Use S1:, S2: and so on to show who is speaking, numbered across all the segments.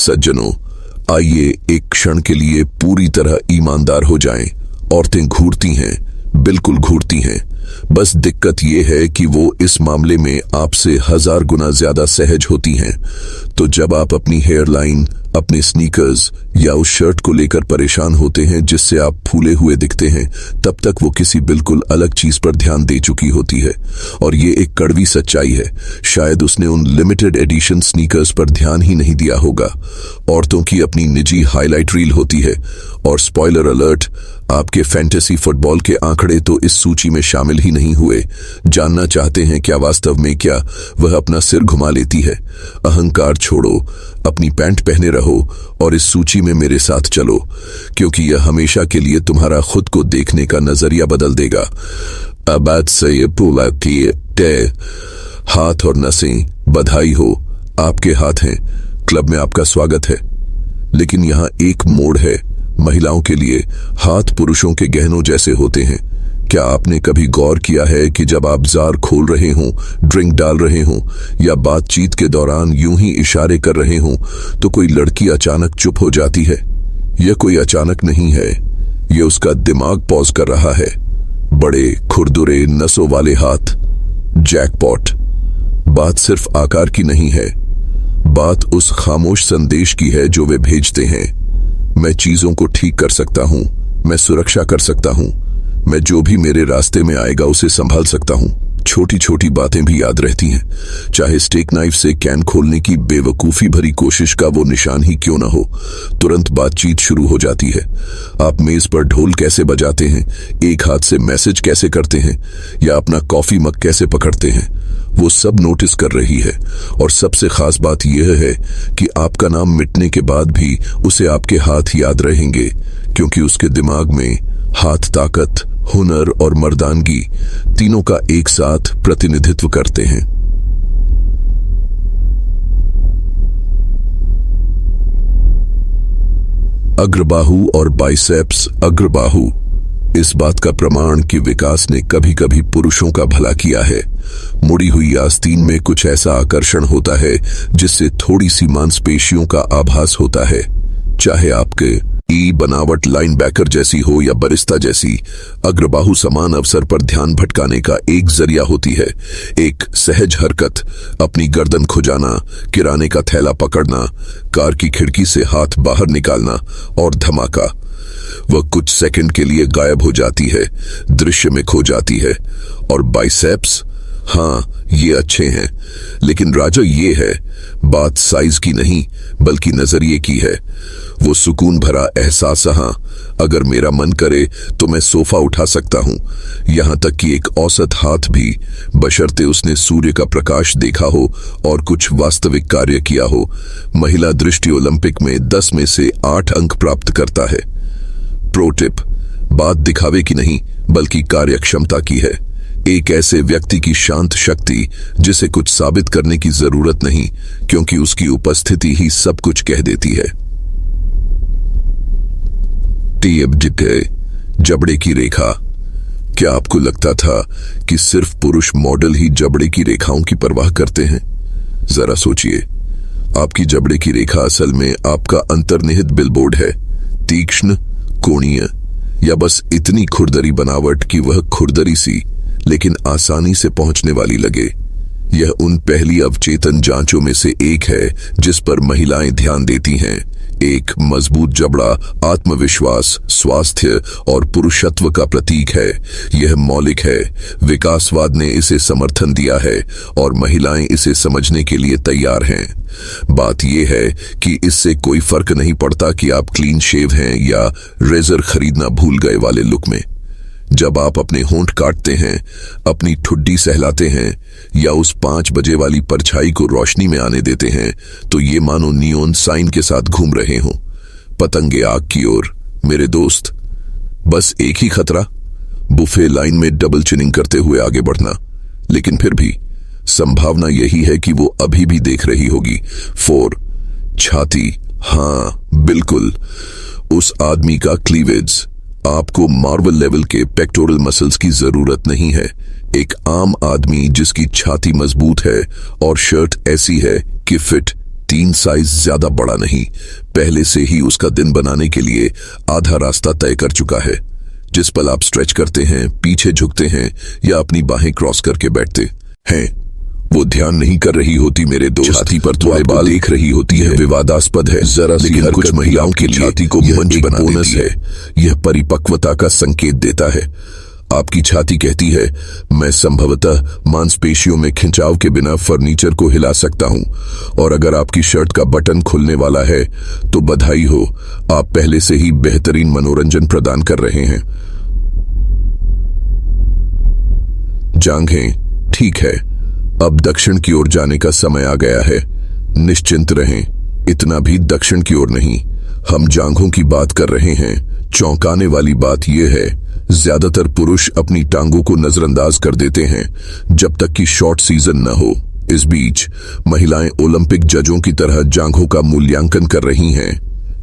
S1: सज्जनों, आइए एक क्षण के लिए पूरी तरह ईमानदार हो जाएं। औरतें घूरती हैं, बिल्कुल घूरती हैं। बस दिक्कत यह है कि वो इस मामले में आपसे 1000 गुना ज्यादा सहज होती हैं। तो जब आप अपनी हेयरलाइन, अपने स्नीकर्स या उस शर्ट को लेकर परेशान होते हैं जिससे आप फूले हुए दिखते हैं, तब तक वो किसी बिल्कुल अलग चीज पर ध्यान दे चुकी होती है। और ये एक कड़वी सच्चाई है, शायद उसने उन लिमिटेड एडिशन स्नीकर्स पर ध्यान ही नहीं दिया होगा। औरतों की अपनी निजी हाईलाइट रील होती है, और स्पॉइलर अलर्ट, आपके फैंटेसी फुटबॉल के आंकड़े तो इस सूची में शामिल ही नहीं हुए। जानना चाहते हैं क्या वास्तव में क्या वह अपना सिर घुमा लेती है? अहंकार छोड़ो, अपनी पैंट पहने रहो और इस सूची में मेरे साथ चलो, क्योंकि यह हमेशा के लिए तुम्हारा खुद को देखने का नजरिया बदल देगा। आबाद से ये पूरा किए तय हाथ और नसें, बधाई हो, आपके हाथ हैं। क्लब में आपका स्वागत है। लेकिन यहाँ एक मोड़ है। महिलाओं के लिए हाथ पुरुषों के गहनों जैसे होते हैं। क्या आपने कभी गौर किया है कि जब आप जार खोल रहे हों, ड्रिंक डाल रहे हों या बातचीत के दौरान यूं ही इशारे कर रहे हों, तो कोई लड़की अचानक चुप हो जाती है? यह कोई अचानक नहीं है, यह उसका दिमाग पॉज कर रहा है। बड़े खुरदुरे नसों वाले हाथ, जैकपॉट। बात सिर्फ आकार की नहीं है, बात उस खामोश संदेश की है जो वे भेजते हैं। मैं चीजों को ठीक कर सकता हूं, मैं सुरक्षा कर सकता हूं, मैं जो भी मेरे रास्ते में आएगा उसे संभाल सकता हूं। छोटी छोटी बातें भी याद रहती हैं, चाहे स्टेक नाइफ से कैन खोलने की बेवकूफी भरी कोशिश का वो निशान ही क्यों ना हो। तुरंत बातचीत शुरू हो जाती है। आप मेज पर ढोल कैसे बजाते हैं, एक हाथ से मैसेज कैसे करते हैं, या अपना कॉफी मग कैसे पकड़ते हैं, वो सब नोटिस कर रही है। और सबसे खास बात यह है कि आपका नाम मिटने के बाद भी उसे आपके हाथ याद रहेंगे, क्योंकि उसके दिमाग में हाथ ताकत, हुनर और मर्दानगी तीनों का एक साथ प्रतिनिधित्व करते हैं। अग्रबाहु और बाइसेप्स। अग्रबाहु इस बात का प्रमाण कि विकास ने कभी कभी पुरुषों का भला किया है। मुड़ी हुई आस्तीन में कुछ ऐसा आकर्षण होता है जिससे थोड़ी सी मांसपेशियों का आभास होता है। चाहे आपके बनावट लाइनबैकर जैसी हो या बरिस्ता जैसी, अग्रबाहु समान अवसर पर ध्यान भटकाने का एक जरिया होती है। एक सहज हरकत, अपनी गर्दन खुजाना, किराने का थैला पकड़ना, कार की खिड़की से हाथ बाहर निकालना, और धमाका, वह कुछ सेकंड के लिए गायब हो जाती है, दृश्य में खो जाती है। और बाइसेप्स, हाँ ये अच्छे हैं, लेकिन राजा ये है, बात साइज की नहीं बल्कि नजरिए की है। वो सुकून भरा एहसास, हाँ अगर मेरा मन करे तो मैं सोफा उठा सकता हूं, यहां तक कि एक औसत हाथ भी, बशर्ते उसने सूर्य का प्रकाश देखा हो और कुछ वास्तविक कार्य किया हो। महिला दृष्टि ओलंपिक में 10 में से 8 अंक प्राप्त करता है। प्रो टिप, बात दिखावे की नहीं बल्कि कार्यक्षमता की है। एक ऐसे व्यक्ति की शांत शक्ति जिसे कुछ साबित करने की जरूरत नहीं, क्योंकि उसकी उपस्थिति ही सब कुछ कह देती है। जबड़े की रेखा। क्या आपको लगता था कि सिर्फ पुरुष मॉडल ही जबड़े की रेखाओं की परवाह करते हैं? जरा सोचिए, आपकी जबड़े की रेखा असल में आपका अंतर्निहित बिलबोर्ड है। तीक्ष्ण, कोणीय, या बस इतनी खुरदरी बनावट कि वह खुरदरी सी लेकिन आसानी से पहुंचने वाली लगे। यह उन पहली अवचेतन जांचों में से एक है जिस पर महिलाएं ध्यान देती हैं। एक मजबूत जबड़ा आत्मविश्वास, स्वास्थ्य और पुरुषत्व का प्रतीक है। यह मौलिक है। विकासवाद ने इसे समर्थन दिया है और महिलाएं इसे समझने के लिए तैयार हैं। बात यह है कि इससे कोई फर्क नहीं पड़ता कि आप क्लीन शेव हैं या रेजर खरीदना भूल गए वाले लुक में। जब आप अपने होंठ काटते हैं, अपनी ठुड्डी सहलाते हैं या उस 5 बजे वाली परछाई को रोशनी में आने देते हैं, तो ये मानो नियोन साइन के साथ घूम रहे हों, पतंगे आग की ओर। मेरे दोस्त, बस एक ही खतरा, बुफे लाइन में डबल चिनिंग करते हुए आगे बढ़ना। लेकिन फिर भी संभावना यही है कि वो अभी भी देख रही होगी। 4 छाती, हाँ बिल्कुल, उस आदमी का क्लीवेज। आपको मार्वल लेवल के पेक्टोरल मसल्स की जरूरत नहीं है। एक आम आदमी जिसकी छाती मजबूत है और शर्ट ऐसी है कि फिट 3 साइज ज्यादा बड़ा नहीं, पहले से ही उसका दिन बनाने के लिए आधा रास्ता तय कर चुका है। जिस पल आप स्ट्रेच करते हैं, पीछे झुकते हैं या अपनी बाहें क्रॉस करके बैठते हैं, वो ध्यान नहीं कर रही होती मेरे दोस्त। छाती पर थोड़े बाल देख रही होती है, विवादास्पद है जरा सी, हर कुछ महिलाओं की छाती को मंच बना देती है। यह परिपक्वता का संकेत देता है। आपकी छाती कहती है, मैं संभवतः मांसपेशियों में खिंचाव के बिना फर्नीचर को हिला सकता हूं। और अगर आपकी शर्ट का बटन खुलने वाला है तो बधाई हो, आप पहले से ही बेहतरीन मनोरंजन प्रदान कर रहे हैं। जांघें, ठीक है, अब दक्षिण की ओर जाने का समय आ गया है। निश्चिंत रहें, इतना भी दक्षिण की ओर नहीं। हम जांघों की बात कर रहे हैं। चौंकाने वाली बात यह है, ज्यादातर पुरुष अपनी टांगों को नजरअंदाज कर देते हैं जब तक कि शॉर्ट सीजन न हो। इस बीच महिलाएं ओलंपिक जजों की तरह जांघों का मूल्यांकन कर रही हैं।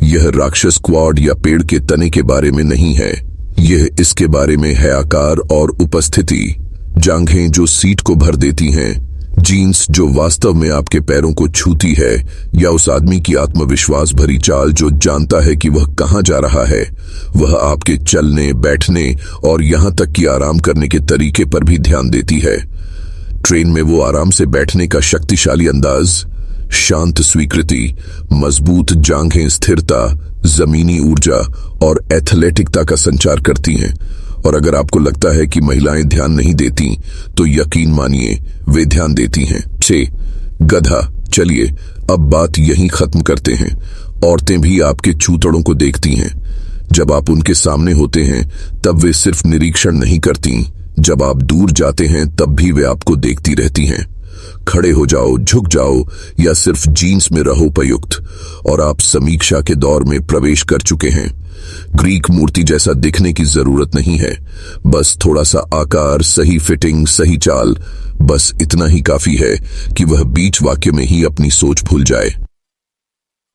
S1: यह राक्षस क्वाड या पेड़ के तने के बारे में नहीं है, यह इसके बारे में है आकार और उपस्थिति। जांघें जो सीट को भर देती हैं, जीन्स जो वास्तव में आपके पैरों को छूती है, या उस आदमी की आत्मविश्वास भरी चाल जो जानता है कि वह कहां जा रहा है। वह आपके चलने, बैठने और यहां तक कि आराम करने के तरीके पर भी ध्यान देती है। ट्रेन में वो आराम से बैठने का शक्तिशाली अंदाज, शांत स्वीकृति, मजबूत जांघें स्थिरता, जमीनी ऊर्जा और एथलेटिकता का संचार करती हैं। और अगर आपको लगता है कि महिलाएं ध्यान नहीं देती, तो यकीन मानिए वे ध्यान देती हैं। 6 गधा। चलिए अब बात यहीं खत्म करते हैं। औरतें भी आपके छूतड़ों को देखती हैं। जब आप उनके सामने होते हैं तब वे सिर्फ निरीक्षण नहीं करती, जब आप दूर जाते हैं तब भी वे आपको देखती रहती हैं। खड़े हो जाओ, झुक जाओ या सिर्फ जीन्स में रहो उपयुक्त, और आप समीक्षा के दौर में प्रवेश कर चुके हैं। ग्रीक मूर्ति जैसा दिखने की जरूरत नहीं है, बस थोड़ा सा आकार, सही फिटिंग, सही चाल, बस इतना ही काफी है कि वह बीच वाक्य में ही अपनी सोच भूल जाए।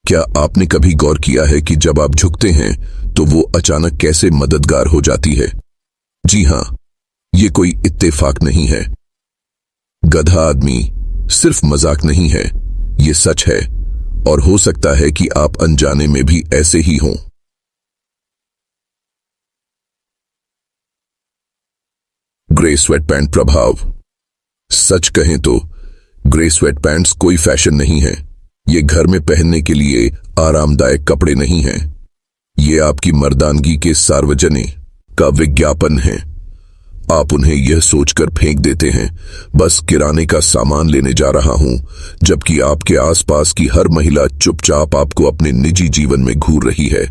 S1: क्या आपने कभी गौर किया है कि जब आप झुकते हैं तो वो अचानक कैसे मददगार हो जाती है? जी हां, ये कोई इत्तेफाक नहीं है। गधा आदमी सिर्फ मजाक नहीं है, ये सच है, और हो सकता है कि आप अनजाने में भी ऐसे ही हों। ग्रे स्वेटपैंट प्रभाव। सच कहें तो ग्रे स्वेटपैंट्स कोई फैशन नहीं है। ये घर में पहनने के लिए आरामदायक कपड़े नहीं हैं। ये आपकी मर्दानगी के सार्वजनिक का विज्ञापन है। आप उन्हें यह सोचकर फेंक देते हैं, बस किराने का सामान लेने जा रहा हूं, जबकि आपके आसपास की हर महिला चुपचाप आपको अपने निजी जीवन में घूर रही है।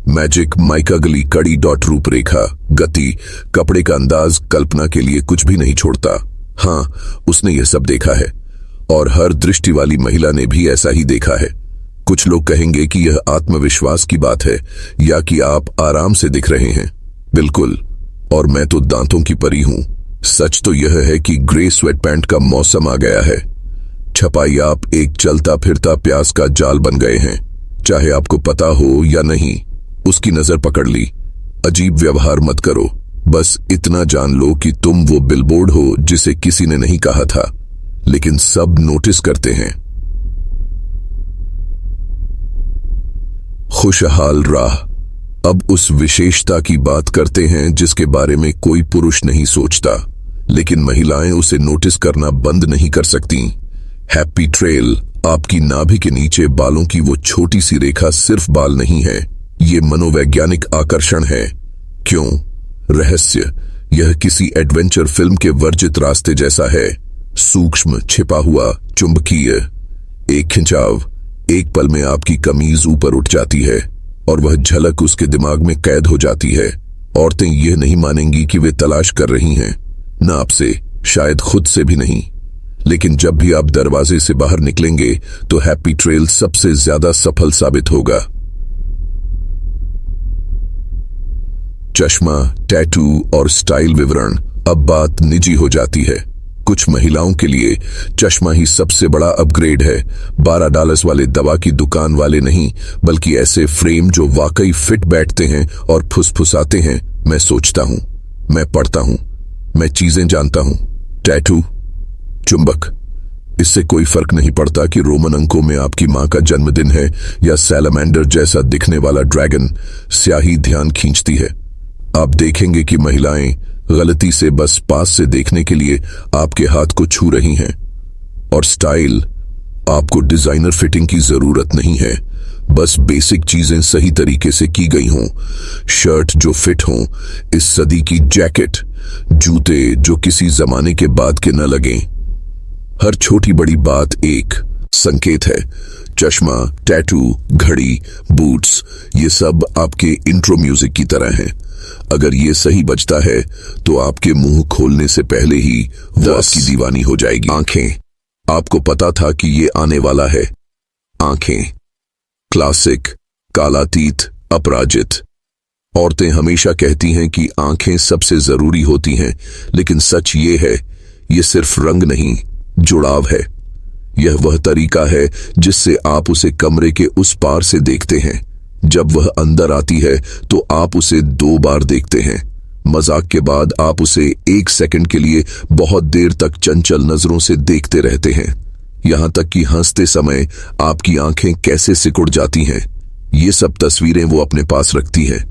S1: मैजिक माइकागली कड़ी डॉट रूपरेखा, गति, कपड़े का अंदाज कल्पना के लिए कुछ भी नहीं छोड़ता। हां, उसने यह सब देखा है, और हर दृष्टि वाली महिला ने भी ऐसा ही देखा है। कुछ लोग कहेंगे कि यह आत्मविश्वास की बात है या कि आप आराम से दिख रहे हैं। बिल्कुल, और मैं तो दांतों की परी हूं। सच तो यह है कि ग्रे स्वेटपैंट का मौसम आ गया है। छपाई आप एक चलता फिरता प्यास का जाल बन गए हैं, चाहे आपको पता हो या नहीं। उसकी नजर पकड़ ली। अजीब व्यवहार मत करो, बस इतना जान लो कि तुम वो बिलबोर्ड हो जिसे किसी ने नहीं कहा था, लेकिन सब नोटिस करते हैं। खुशहाल राह। अब उस विशेषता की बात करते हैं जिसके बारे में कोई पुरुष नहीं सोचता, लेकिन महिलाएं उसे नोटिस करना बंद नहीं कर सकती। Happy trail. आपकी नाभि के नीचे बालों की वो छोटी सी रेखा सिर्फ बाल नहीं है, ये मनोवैज्ञानिक आकर्षण है। क्यों? रहस्य। यह किसी एडवेंचर फिल्म के वर्जित रास्ते जैसा है। सूक्ष्म, छिपा हुआ, चुंबकीय। एक खिंचाव, एक पल में आपकी कमीज ऊपर उठ जाती है और वह झलक उसके दिमाग में कैद हो जाती है। औरतें यह नहीं मानेंगी कि वे तलाश कर रही हैं, न आपसे, शायद खुद से भी नहीं। लेकिन जब भी आप दरवाजे से बाहर निकलेंगे तो हैप्पी ट्रेल सबसे ज्यादा सफल साबित होगा। चश्मा, टैटू और स्टाइल विवरण। अब बात निजी हो जाती है। कुछ महिलाओं के लिए चश्मा ही सबसे बड़ा अपग्रेड है। $12 वाले दवा की दुकान वाले नहीं, बल्कि ऐसे फ्रेम जो वाकई फिट बैठते हैं और फुसफुसाते हैं। मैं सोचता हूं, मैं पढ़ता हूं, मैं चीजें जानता हूं। टैटू, चुंबक। इससे कोई फर्क नहीं पड़ता कि रोमन अंकों में आपकी मां का जन्मदिन है या सैलामेंडर जैसा दिखने वाला ड्रैगन। स्याही ध्यान खींचती है। आप देखेंगे कि महिलाएं गलती से बस पास से देखने के लिए आपके हाथ को छू रही हैं। और स्टाइल, आपको डिजाइनर फिटिंग की जरूरत नहीं है, बस बेसिक चीजें सही तरीके से की गई हों। शर्ट जो फिट हों, इस सदी की जैकेट, जूते जो किसी जमाने के बाद के न लगें। हर छोटी बड़ी बात एक संकेत है। चश्मा, टैटू, घड़ी, बूट्स, ये सब आपके इंट्रो म्यूजिक की तरह हैं। अगर ये सही बजता है तो आपके मुंह खोलने से पहले ही वो आपकी दीवानी हो जाएगी। आंखें, आपको पता था कि ये आने वाला है। आंखें, क्लासिक, कालातीत, अपराजित। औरतें हमेशा कहती हैं कि आंखें सबसे जरूरी होती हैं, लेकिन सच ये है, ये सिर्फ रंग नहीं, जुड़ाव है। यह वह तरीका है जिससे आप उसे कमरे के उस पार से देखते हैं। जब वह अंदर आती है तो आप उसे 2 बार देखते हैं। मजाक के बाद आप उसे 1 सेकंड के लिए बहुत देर तक चंचल नजरों से देखते रहते हैं, यहां तक कि हंसते समय आपकी आंखें कैसे सिकुड़ जाती हैं। ये सब तस्वीरें वो अपने पास रखती हैं।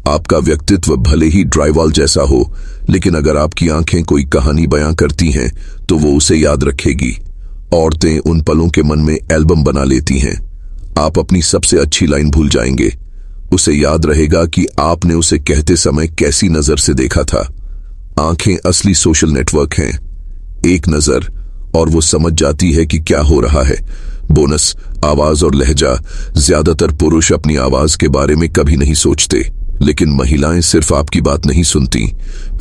S1: आपका व्यक्तित्व भले ही ड्राइवॉल जैसा हो, लेकिन अगर आपकी आंखें कोई कहानी बयां करती हैं तो वो उसे याद रखेगी। औरतें उन पलों के मन में एल्बम बना लेती हैं। आप अपनी सबसे अच्छी लाइन भूल जाएंगे, उसे याद रहेगा कि आपने उसे कहते समय कैसी नजर से देखा था। आंखें असली सोशल नेटवर्क हैं। एक नजर और वो समझ जाती है कि क्या हो रहा है। बोनस, आवाज और लहजा। ज्यादातर पुरुष अपनी आवाज के बारे में कभी नहीं सोचते, लेकिन महिलाएं सिर्फ आपकी बात नहीं सुनती,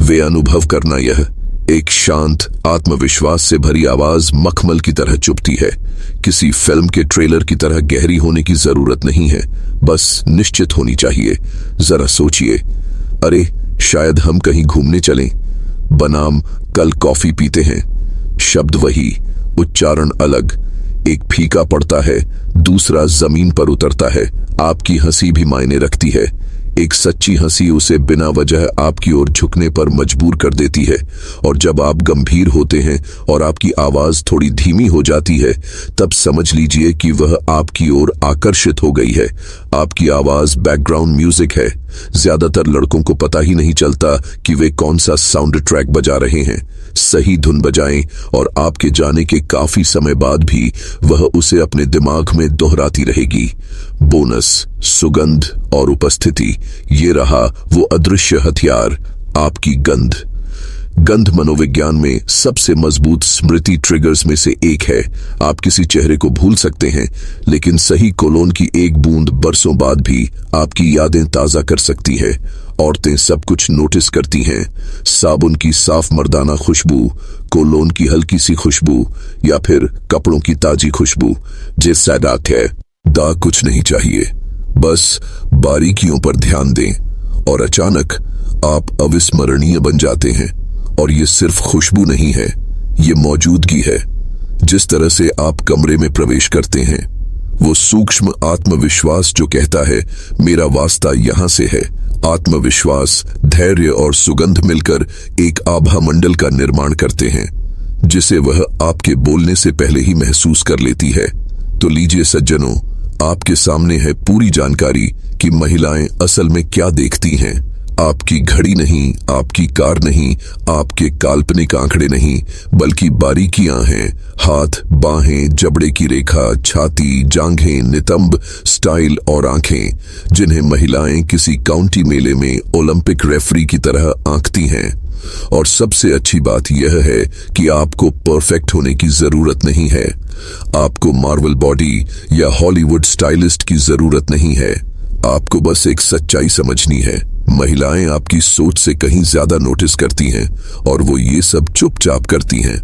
S1: वे अनुभव करना। यह एक शांत, आत्मविश्वास से भरी आवाज मखमल की तरह चुभती है। किसी फिल्म के ट्रेलर की तरह गहरी होने की जरूरत नहीं है, बस निश्चित होनी चाहिए। जरा सोचिए, अरे शायद हम कहीं घूमने चलें, बनाम कल कॉफी पीते हैं। शब्द वही, उच्चारण अलग। एक फीका पड़ता है, दूसरा जमीन पर उतरता है। आपकी हंसी भी मायने रखती है। एक सच्ची हंसी उसे बिना वजह आपकी ओर झुकने पर मजबूर कर देती है। और जब आप गंभीर होते हैं और आपकी आवाज थोड़ी धीमी हो जाती है, तब समझ लीजिए कि वह आपकी ओर आकर्षित हो गई है। आपकी आवाज बैकग्राउंड म्यूजिक है। ज्यादातर लड़कों को पता ही नहीं चलता कि वे कौन सा साउंड ट्रैक बजा रहे हैं। सही धुन बजाएं और आपके जाने के काफी समय बाद भी वह उसे अपने दिमाग में दोहराती रहेगी। बोनस, सुगंध और उपस्थिति। ये रहा वो अदृश्य हथियार, आपकी गंध। गंध मनोविज्ञान में सबसे मजबूत स्मृति ट्रिगर्स में से एक है। आप किसी चेहरे को भूल सकते हैं, लेकिन सही कोलोन की एक बूंद बरसों बाद भी आपकी यादें ताजा कर सकती है। औरतें सब कुछ नोटिस करती हैं। साबुन की साफ मर्दाना खुशबू, कोलोन की हल्की सी खुशबू, या फिर कपड़ों की ताजी खुशबू। जिससे दाग है, दाग कुछ नहीं चाहिए, बस बारीकियों पर ध्यान दें और अचानक आप अविस्मरणीय बन जाते हैं। और ये सिर्फ खुशबू नहीं है, ये मौजूदगी है। जिस तरह से आप कमरे में प्रवेश करते हैं, वो सूक्ष्म आत्मविश्वास जो कहता है मेरा वास्ता यहां से है। आत्मविश्वास, धैर्य और सुगंध मिलकर एक आभा मंडल का निर्माण करते हैं, जिसे वह आपके बोलने से पहले ही महसूस कर लेती है। तो लीजिए सज्जनों, आपके सामने है पूरी जानकारी कि महिलाएं असल में क्या देखती हैं। आपकी घड़ी नहीं, आपकी कार नहीं, आपके काल्पनिक आंकड़े नहीं, बल्कि बारीकियां हैं। हाथ, बाहें, जबड़े की रेखा, छाती, जांघें, नितंब, स्टाइल और आंखें, जिन्हें महिलाएं किसी काउंटी मेले में ओलंपिक रेफरी की तरह आंकती हैं। और सबसे अच्छी बात यह है कि आपको परफेक्ट होने की जरूरत नहीं है। आपको मार्वल बॉडी या हॉलीवुड स्टाइलिस्ट की जरूरत नहीं है। आपको बस एक सच्चाई समझनी है। महिलाएं आपकी सोच से कहीं ज्यादा नोटिस करती हैं, और वो ये सब चुपचाप करती हैं।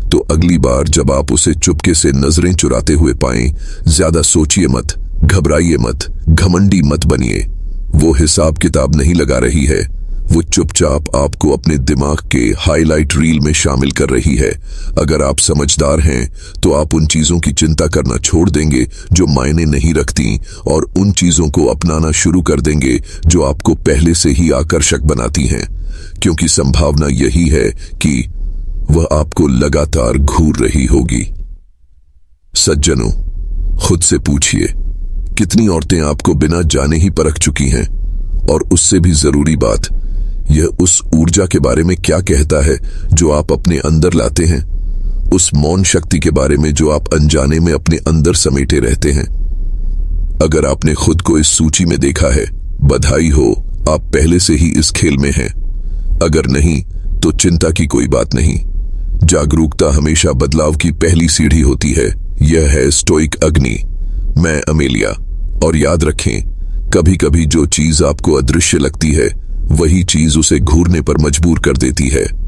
S1: तो अगली बार जब आप उसे चुपके से नजरें चुराते हुए पाएं, ज्यादा सोचिए मत, घबराइए मत, घमंडी मत बनिए। वो हिसाब किताब नहीं लगा रही है, वो चुपचाप आपको अपने दिमाग के हाईलाइट रील में शामिल कर रही है। अगर आप समझदार हैं तो आप उन चीजों की चिंता करना छोड़ देंगे जो मायने नहीं रखती, और उन चीजों को अपनाना शुरू कर देंगे जो आपको पहले से ही आकर्षक बनाती हैं, क्योंकि संभावना यही है कि वह आपको लगातार घूर रही होगी। सज्जनों, खुद से पूछिए, कितनी औरतें आपको बिना जाने ही परख चुकी हैं? और उससे भी जरूरी बात, यह उस ऊर्जा के बारे में क्या कहता है जो आप अपने अंदर लाते हैं, उस मौन शक्ति के बारे में जो आप अनजाने में अपने अंदर समेटे रहते हैं। अगर आपने खुद को इस सूची में देखा है, बधाई हो, आप पहले से ही इस खेल में हैं। अगर नहीं, तो चिंता की कोई बात नहीं। जागरूकता हमेशा बदलाव की पहली सीढ़ी होती है। यह है स्टोइक अग्नि। मैं अमेलिया। और याद रखें, कभी कभी जो चीज आपको अदृश्य लगती है, वही चीज उसे घूरने पर मजबूर कर देती है।